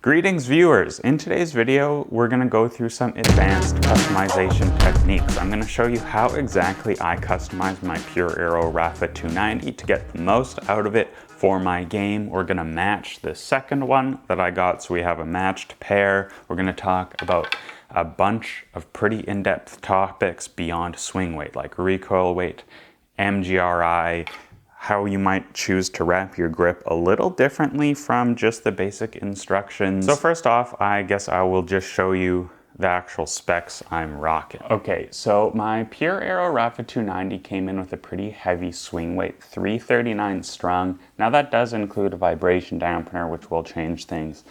Greetings viewers! In today's video, we're going to go through some advanced customization techniques. I'm going to show you how exactly I customize my Pure Aero Rafa 290 to get the most out of it for my game. We're going to match the second one that I got, so we have a matched pair. We're going to talk about a bunch of pretty in-depth topics beyond swing weight, like recoil weight, MGRI, how you might choose to wrap your grip a little differently from just the basic instructions. So first off, I guess I will just show you the actual specs I'm rocking. Okay, so my Pure Aero Rafa 290 came in with a pretty heavy swing weight, 339 strung. Now that does include a vibration dampener, which will change things.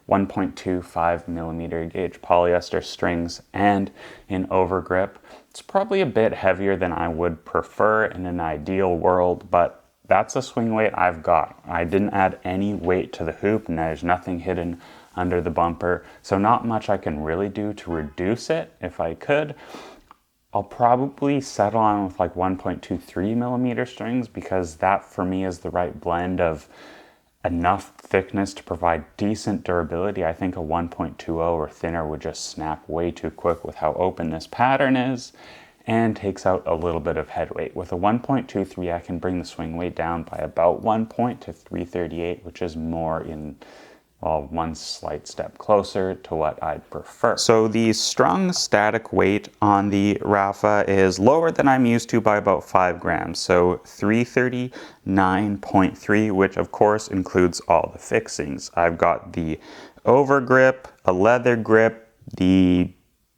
1.25 millimeter gauge polyester strings and an overgrip. It's probably a bit heavier than I would prefer in an ideal world, but that's a swing weight I've got. I didn't add any weight to the hoop and there's nothing hidden under the bumper, so not much I can really do to reduce it if I could. I'll probably settle on with like 1.23 millimeter strings because that for me is the right blend of enough thickness to provide decent durability. I think a 1.20 or thinner would just snap way too quick with how open this pattern is, and takes out a little bit of head weight. With a 1.23, I can bring the swing weight down by about 1 point to 338, which is more in, well, one slight step closer to what I'd prefer. So the strung static weight on the Rafa is lower than I'm used to by about 5 grams. So 339.3, which of course includes all the fixings. I've got the overgrip, a leather grip, the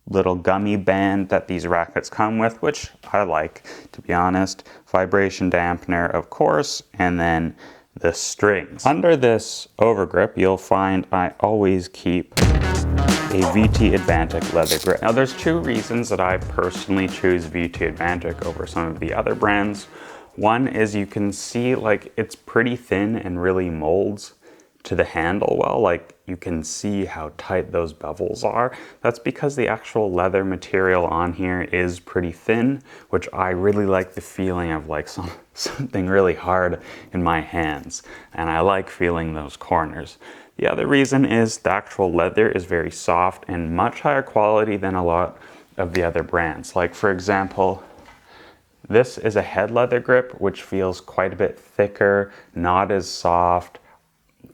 little gummy band that these rackets come with, which I like, to be honest, vibration dampener, of course, and then the strings. Under this overgrip, you'll find I always keep a VT Advantic leather grip. Now, there's two reasons that I personally choose VT Advantic over some of the other brands. One is you can see like it's pretty thin and really molds to the handle well, like you can see how tight those bevels are. That's because the actual leather material on here is pretty thin, which I really like the feeling of like something really hard in my hands, and I like feeling those corners. The other reason is the actual leather is very soft and much higher quality than a lot of the other brands. Like for example, this is a head leather grip, which feels quite a bit thicker, not as soft,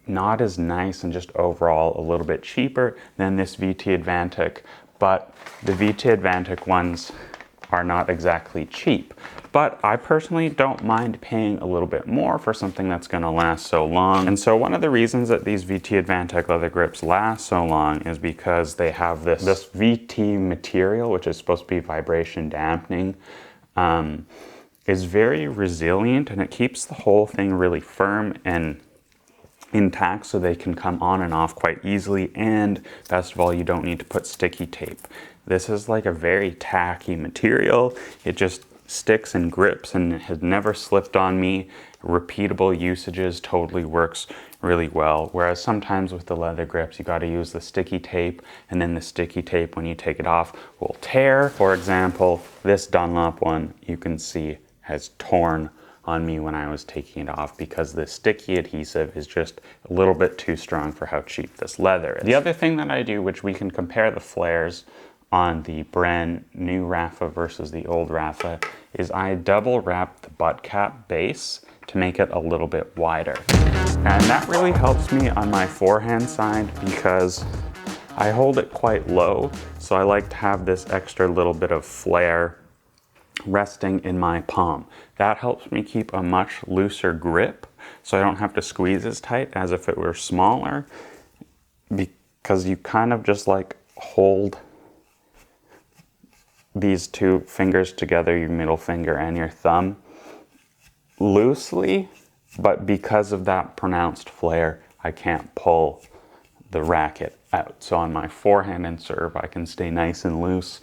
not as nice, and just overall a little bit cheaper than this VT Advantic, but the VT Advantic ones are not exactly cheap. But I personally don't mind paying a little bit more for something that's going to last so long. And so one of the reasons that these VT Advantic leather grips last so long is because they have this VT material, which is supposed to be vibration dampening, is very resilient, and it keeps the whole thing really firm and intact, so they can come on and off quite easily, and best of all, you don't need to put sticky tape. This is like a very tacky material. It just sticks and grips and it has never slipped on me. Repeatable usages totally works really well, whereas sometimes with the leather grips you got to use the sticky tape, and then the sticky tape when you take it off will tear. For example, this Dunlop one you can see has torn on me when I was taking it off because the sticky adhesive is just a little bit too strong for how cheap this leather is. The other thing that I do, which we can compare the flares on the brand new Rafa versus the old Rafa, is I double wrap the butt cap base to make it a little bit wider. And that really helps me on my forehand side because I hold it quite low, so I like to have this extra little bit of flare resting in my palm. That helps me keep a much looser grip, so I don't have to squeeze as tight as if it were smaller, because you kind of just like hold these two fingers together, your middle finger and your thumb, loosely, but because of that pronounced flare, I can't pull the racket out. So on my forehand and serve, I can stay nice and loose,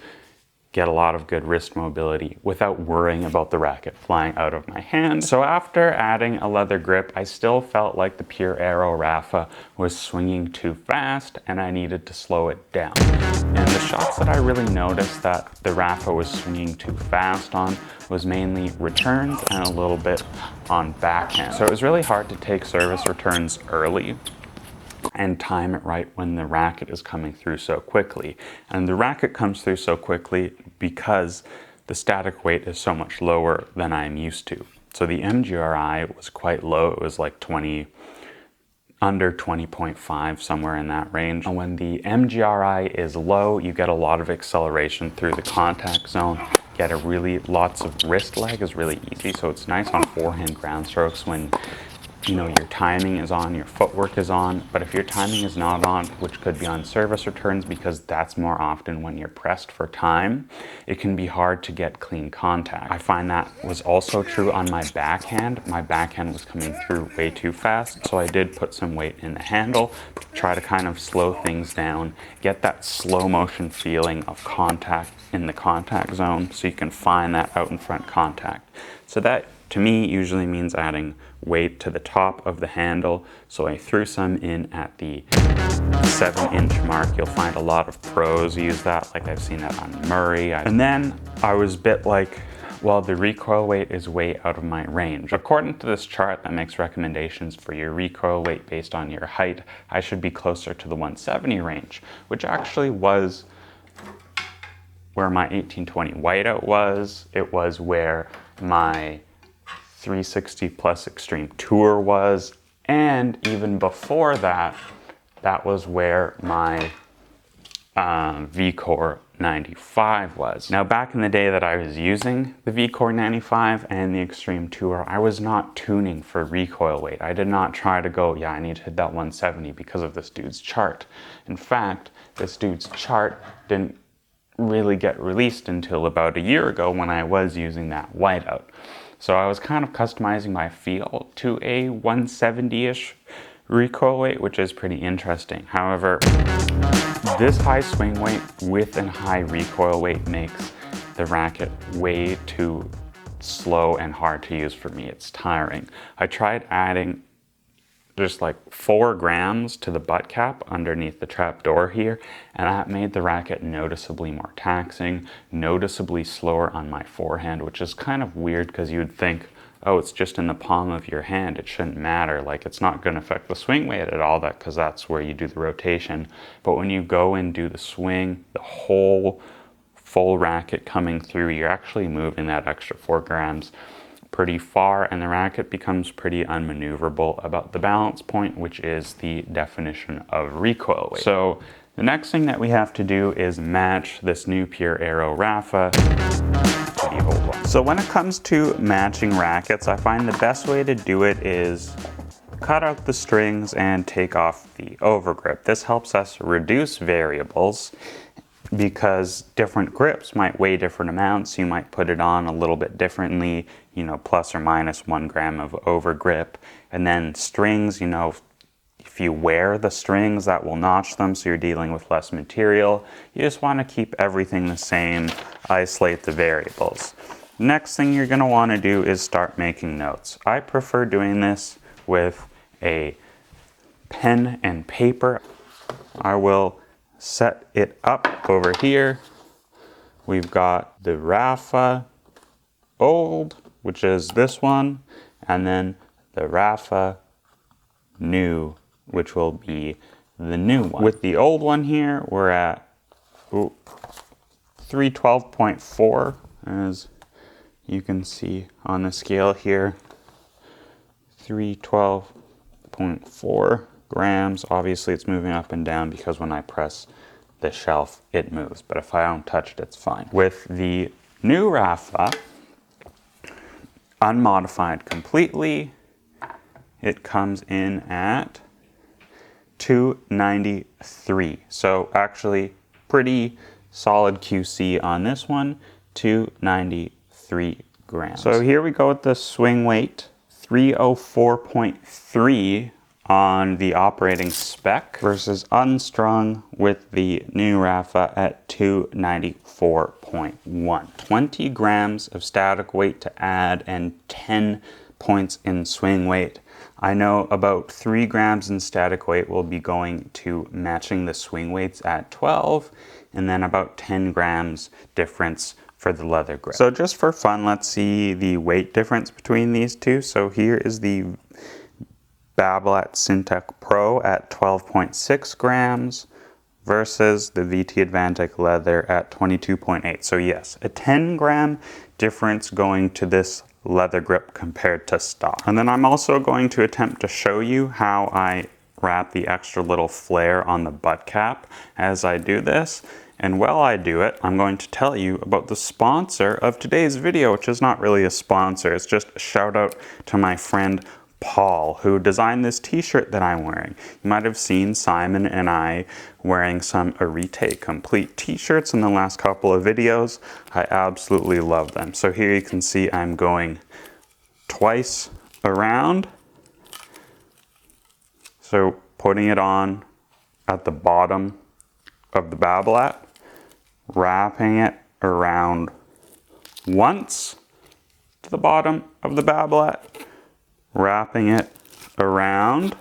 get a lot of good wrist mobility without worrying about the racket flying out of my hand. So after adding a leather grip, I still felt like the Pure Aero Rafa was swinging too fast and I needed to slow it down. And the shots that I really noticed that the Rafa was swinging too fast on was mainly returns and a little bit on backhand. So it was really hard to take service returns early. and time it right when the racket is coming through so quickly. And the racket comes through so quickly because the static weight is so much lower than I'm used to. So the MGRI was quite low. It was like under 20.5, somewhere in that range. And when the MGRI is low, you get a lot of acceleration through the contact zone. Get lots of wrist lag is really easy. So it's nice on forehand ground strokes when your timing is on, your footwork is on. But if your timing is not on, which could be on service returns, because that's more often when you're pressed for time, it can be hard to get clean contact. I find that was also true on my backhand. My backhand was coming through way too fast, so I did put some weight in the handle to try to kind of slow things down, get that slow motion feeling of contact in the contact zone, so you can find that out in front contact. So that, to me, usually means adding weight to the top of the handle. So I threw some in at the 7-inch mark. You'll find a lot of pros use that, like I've seen that on Murray. And then I was a bit like, well, the recoil weight is way out of my range. According to this chart that makes recommendations for your recoil weight based on your height, I should be closer to the 170 range, which actually was where my 1820 whiteout was. It was where my 360 plus Extreme Tour was, and even before that, that was where my VCore 95 was. Now, back in the day that I was using the VCore 95 and the Extreme Tour, I was not tuning for recoil weight. I did not try to go, yeah, I need to hit that 170 because of this dude's chart. In fact, this dude's chart didn't really get released until about a year ago when I was using that whiteout. So I was kind of customizing my feel to a 170-ish recoil weight, which is pretty interesting. However, this high swing weight with a high recoil weight makes the racket way too slow and hard to use for me. It's tiring. I tried adding just like 4 grams to the butt cap underneath the trap door here, and that made the racket noticeably more taxing, noticeably slower on my forehand, which is kind of weird because you'd think, oh, it's just in the palm of your hand, it shouldn't matter, like it's not going to affect the swing weight at all, because that's where you do the rotation. But when you go and do the swing, the whole full racket coming through, you're actually moving that extra 4 grams pretty far, and the racket becomes pretty unmaneuverable about the balance point, which is the definition of recoil weight. So the next thing that we have to do is match this new Pure Aero Rafa to the old one. So when it comes to matching rackets, I find the best way to do it is cut out the strings and take off the overgrip. This helps us reduce variables because different grips might weigh different amounts. You might put it on a little bit differently, plus or minus 1 gram of overgrip. And then strings, if you wear the strings, that will notch them, so you're dealing with less material. You just want to keep everything the same, isolate the variables. Next thing you're going to want to do is start making notes. I prefer doing this with a pen and paper. I will set it up over here. We've got the Rafa old, which is this one, and then the Rafa new, which will be the new one. With the old one here, we're at 312.4, as you can see on the scale here, 312.4 grams. Obviously it's moving up and down because when I press the shelf it moves, but if I don't touch it, it's fine. With the new Rafa, unmodified completely, it comes in at 293. So actually pretty solid QC on this one, 293 grams. So here we go with the swing weight, 304.3 on the operating spec versus unstrung with the new Rafa at 294.1. 20 grams of static weight to add and 10 points in swing weight. I know about 3 grams in static weight will be going to matching the swing weights at 12, and then about 10 grams difference for the leather grip. So just for fun, let's see the weight difference between these two. So here is the Babolat Syntec Pro at 12.6 grams versus the VT Advantic leather at 22.8. So yes, a 10 gram difference going to this leather grip compared to stock. And then I'm also going to attempt to show you how I wrap the extra little flare on the butt cap as I do this. And while I do it, I'm going to tell you about the sponsor of today's video, which is not really a sponsor. It's just a shout out to my friend Paul, who designed this t-shirt that I'm wearing. You might have seen Simon and I wearing some Arite Complete t-shirts in the last couple of videos. I absolutely love them. So here you can see I'm going twice around. So putting it on at the bottom of the Babolat, wrapping it around once to the bottom of the Babolat, wrapping it around,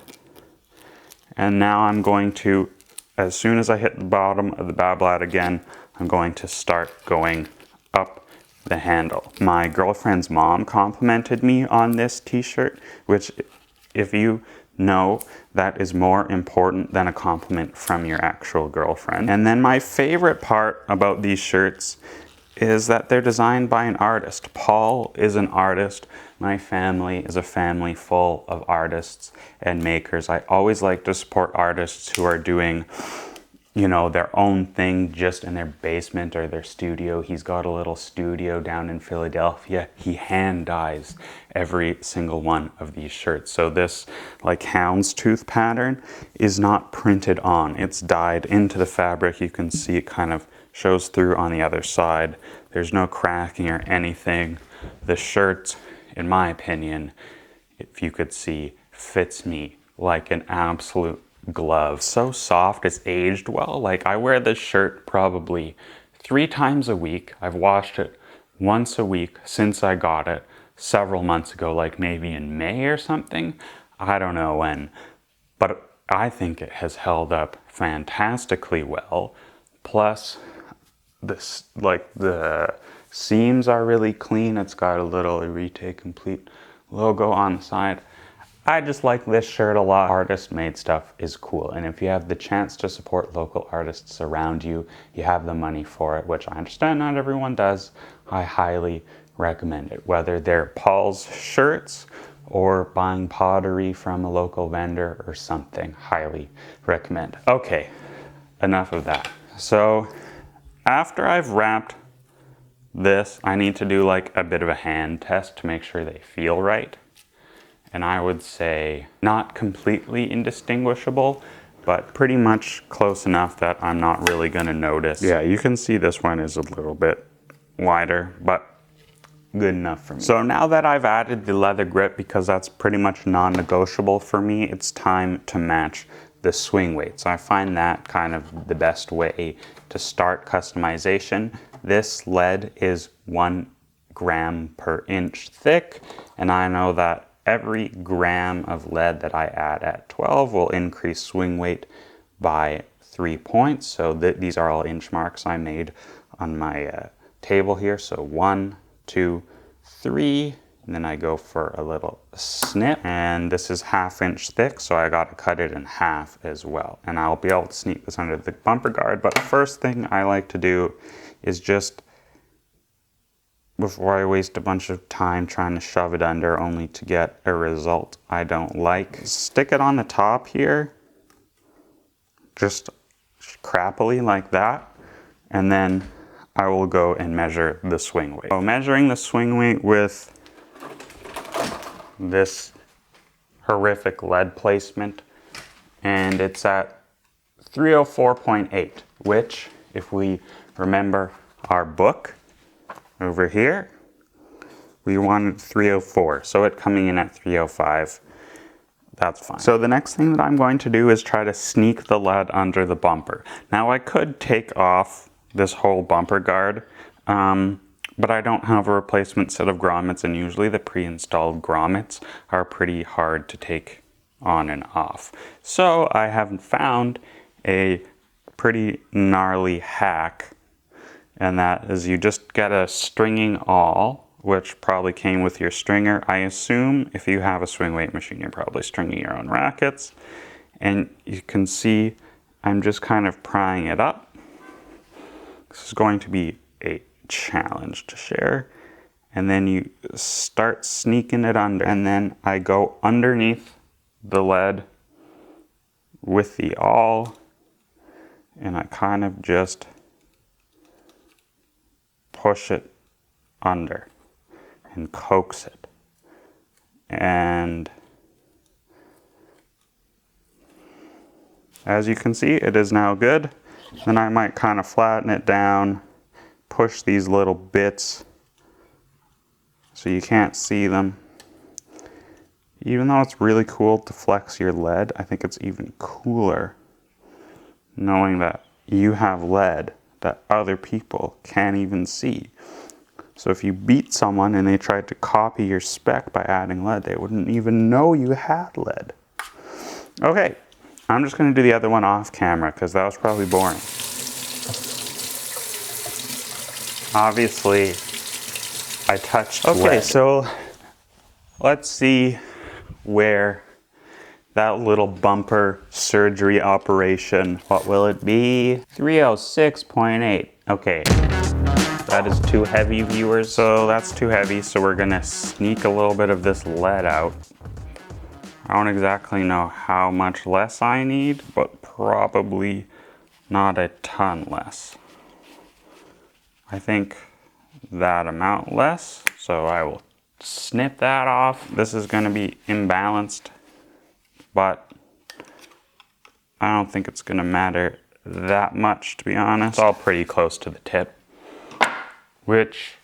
and now I'm going to, as soon as I hit the bottom of the Babolat again, I'm going to start going up the handle. My girlfriend's mom complimented me on this t-shirt, which, if you know, that is more important than a compliment from your actual girlfriend. And then my favorite part about these shirts is that they're designed by an artist. Paul is an artist. My family is a family full of artists and makers. I always like to support artists who are doing, you know, their own thing just in their basement or their studio. He's got a little studio down in Philadelphia. He hand dyes every single one of these shirts. So this like houndstooth pattern is not printed on. It's dyed into the fabric. You can see it kind of shows through on the other side. There's no cracking or anything. The shirt, in my opinion, if you could see, fits me like an absolute glove. So soft, it's aged well. Like, I wear this shirt probably 3 times a week. I've washed it once a week since I got it several months ago, like maybe in May or something. I don't know when, but I think it has held up fantastically well. Plus, this, like, the seams are really clean. It's got a little Arite Complete logo on the side. I just like this shirt a lot. Artist-made stuff is cool, and if you have the chance to support local artists around you, you have the money for it, which I understand not everyone does, I highly recommend it. Whether they're Paul's shirts or buying pottery from a local vendor or something, highly recommend. Okay, enough of that. So after I've wrapped this, I need to do like a bit of a hand test to make sure they feel right. And I would say not completely indistinguishable, but pretty much close enough that I'm not really gonna notice. Yeah, you can see this one is a little bit wider, but good enough for me. So now that I've added the leather grip, because that's pretty much non-negotiable for me, it's time to match the swing weight. So I find that kind of the best way to start customization. This lead is 1 gram per inch thick, and I know that every gram of lead that I add at 12 will increase swing weight by 3 points. So these are all inch marks I made on my table here. So 1, 2, 3, and then I go for a little snip. And this is 1/2 inch thick, so I gotta cut it in half as well. And I'll be able to sneak this under the bumper guard. But the first thing I like to do is just, before I waste a bunch of time trying to shove it under only to get a result I don't like, stick it on the top here, just crappily like that, and then I will go and measure the swing weight. So measuring the swing weight with this horrific lead placement, and it's at 304.8, which, if we remember our book over here, we wanted 304, so it coming in at 305, that's fine. So the next thing that I'm going to do is try to sneak the lead under the bumper. Now I could take off this whole bumper guard, but I don't have a replacement set of grommets, and usually the pre-installed grommets are pretty hard to take on and off. So I have found a pretty gnarly hack, and that is you just get a stringing awl which probably came with your stringer. I assume if you have a swing weight machine, you're probably stringing your own rackets. And you can see I'm just kind of prying it up. This is going to be a challenge to share. And then you start sneaking it under. And then I go underneath the lead with the awl. And I kind of just push it under and coax it. And as you can see, it is now good. Then I might kind of flatten it down, push these little bits so you can't see them. Even though it's really cool to flex your lead, I think it's even cooler knowing that you have lead that other people can't even see. So if you beat someone and they tried to copy your spec by adding lead, they wouldn't even know you had lead. Okay, I'm just gonna do the other one off camera because that was probably boring. Obviously, I touched lead. Okay, so let's see where that little bumper surgery operation, what will it be? 306.8. Okay, that is too heavy, viewers. So that's too heavy, so we're gonna sneak a little bit of this lead out. I don't exactly know how much less I need, but probably not a ton less. I think that amount less, so I will snip that off. This is gonna be imbalanced, but I don't think it's gonna matter that much, to be honest. It's all pretty close to the tip, which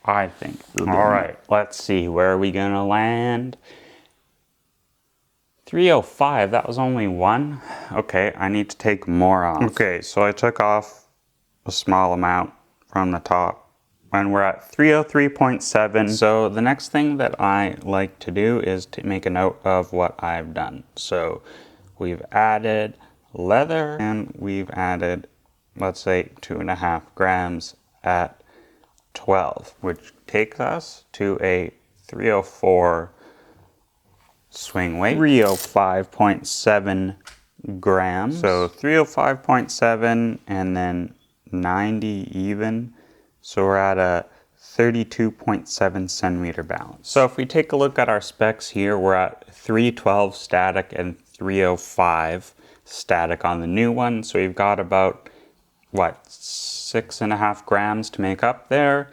I think. All right, let's see, where are we gonna land? 305, that was only one. Okay, I need to take more off. Okay, so I took off a small amount from the top and we're at 303.7. So the next thing that I like to do is to make a note of what I've done. So we've added leather and we've added, let's say, 2.5 grams at 12, which takes us to a 304 swing weight, 305.7 grams. So 305.7 and then 90 even. So we're at a 32.7 centimeter balance. So if we take a look at our specs here, we're at 312 static and 305 static on the new one. So we've got about, what, 6.5 grams to make up there.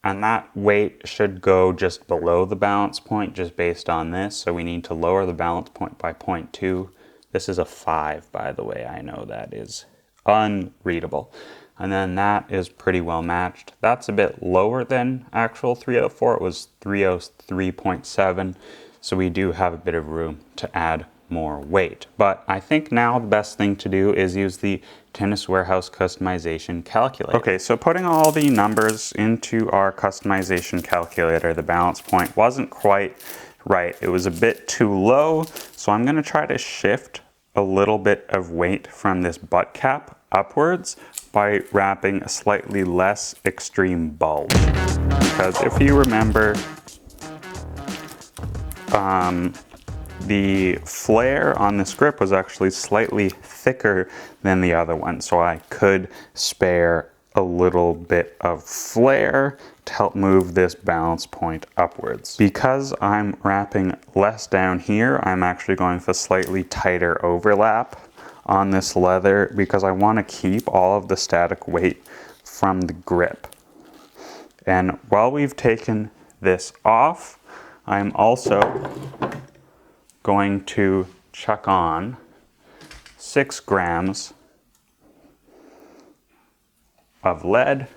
And that weight should go just below the balance point just based on this. So we need to lower the balance point by 0.2. This is a 5, by the way. I know that is unreadable. And then that is pretty well matched. That's a bit lower than actual 304. It was 303.7. So we do have a bit of room to add more weight. But I think now the best thing to do is use the Tennis Warehouse customization calculator. Okay, so putting all the numbers into our customization calculator, the balance point wasn't quite right. It was a bit too low. So I'm gonna try to shift a little bit of weight from this butt cap upwards by wrapping a slightly less extreme bulge. Because if you remember, the flare on this grip was actually slightly thicker than the other one, so I could spare a little bit of flare to help move this balance point upwards. Because I'm wrapping less down here, I'm actually going with a slightly tighter overlap on this leather because I want to keep all of the static weight from the grip. And while we've taken this off, I'm also going to chuck on 6 grams of lead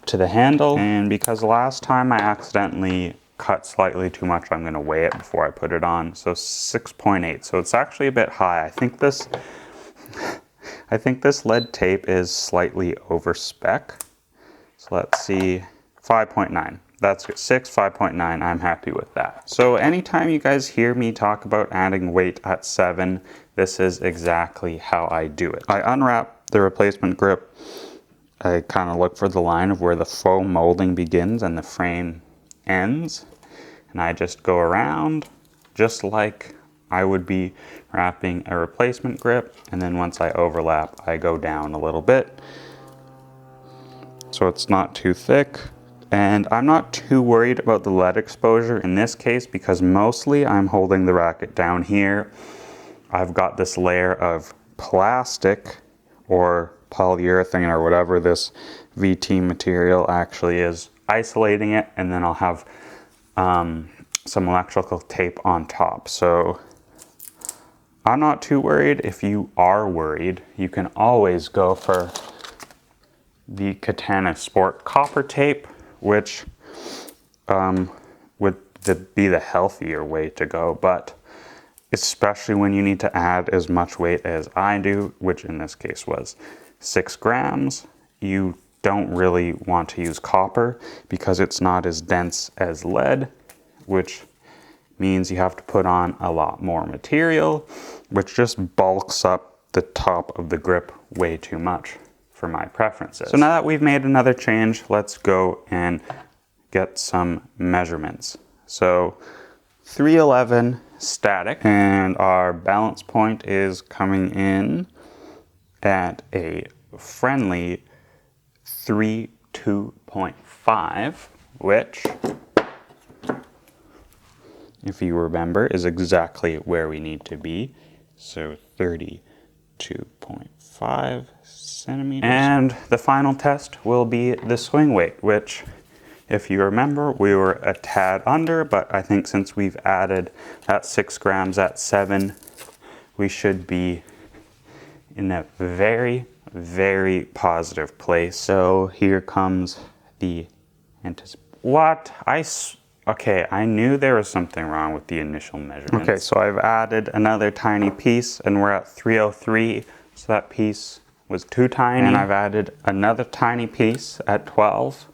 to the handle. And because last time I accidentally cut slightly too much, I'm going to weigh it before I put it on. So 6.8. So it's actually a bit high. I think this lead tape is slightly over spec. So let's see, 5.9. That's good. 5.9, I'm happy with that. So anytime you guys hear me talk about adding weight at 7, this is exactly how I do it. I unwrap the replacement grip I kind of look for the line of where the foam molding begins and the frame ends. And I just go around just like I would be wrapping a replacement grip. And then once I overlap, I go down a little bit, so it's not too thick. And I'm not too worried about the lead exposure in this case because mostly I'm holding the racket down here. I've got this layer of plastic or polyurethane or whatever this VT material actually is, isolating it, and then I'll have some electrical tape on top. So I'm not too worried. If you are worried, you can always go for the Katana Sport copper tape, which would be the healthier way to go, but especially when you need to add as much weight as I do, which in this case was 6 grams, you don't really want to use copper because it's not as dense as lead, which means you have to put on a lot more material, which just bulks up the top of the grip way too much for my preferences. So now that we've made another change, let's go and get some measurements. So 311 static, and our balance point is coming in at a friendly 32.5, which, if you remember, is exactly where we need to be. So 32.5 centimeters. And the final test will be the swing weight, which, if you remember, we were a tad under, but I think since we've added that 6 grams at 7, we should be in a very, very positive place. So here comes the Okay, I knew there was something wrong with the initial measurements. Okay, so I've added another tiny piece and we're at 303. So that piece was too tiny. And I've added another tiny piece at 12.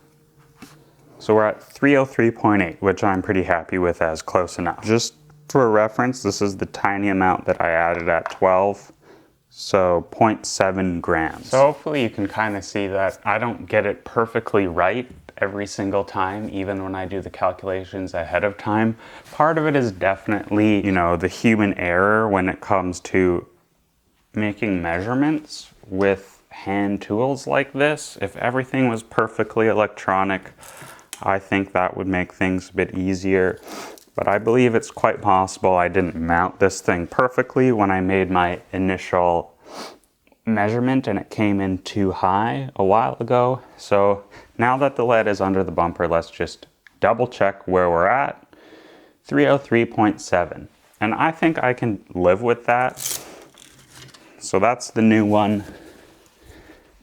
So we're at 303.8, which I'm pretty happy with as close enough. Just for reference, this is the tiny amount that I added at 12. So 0.7 grams. So hopefully you can kind of see that I don't get it perfectly right every single time, even when I do the calculations ahead of time. Part of it is definitely, you know, the human error when it comes to making measurements with hand tools like this. If everything was perfectly electronic, I think that would make things a bit easier. But I believe it's quite possible I didn't mount this thing perfectly when I made my initial measurement and it came in too high a while ago. So now that the lead is under the bumper, let's just double check where we're at. 303.7. And I think I can live with that. So that's the new one.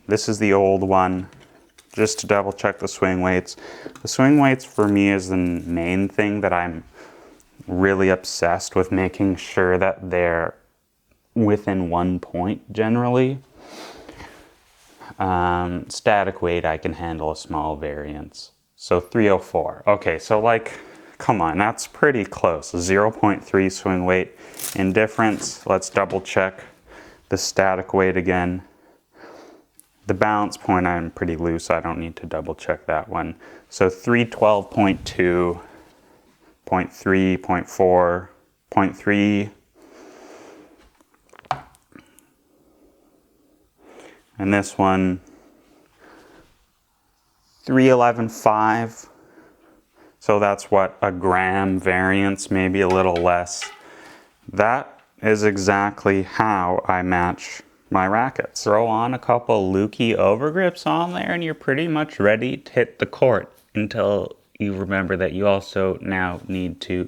This is the old one. Just to double check the swing weights. The swing weights for me is the main thing that I'm really obsessed with, making sure that they're within 1 point generally. Static weight, I can handle a small variance. So 304. Okay, so like, come on, that's pretty close. 0.3 swing weight in difference. Let's double check the static weight again. The balance point, I'm pretty loose. I don't need to double check that one. So 312.2, 0.3, 0.4, 0.3. And this one, 311.5. So that's what, a gram variance, maybe a little less. That is exactly how I match my rackets. Throw on a couple lukey overgrips on there and you're pretty much ready to hit the court, until you remember that you also now need to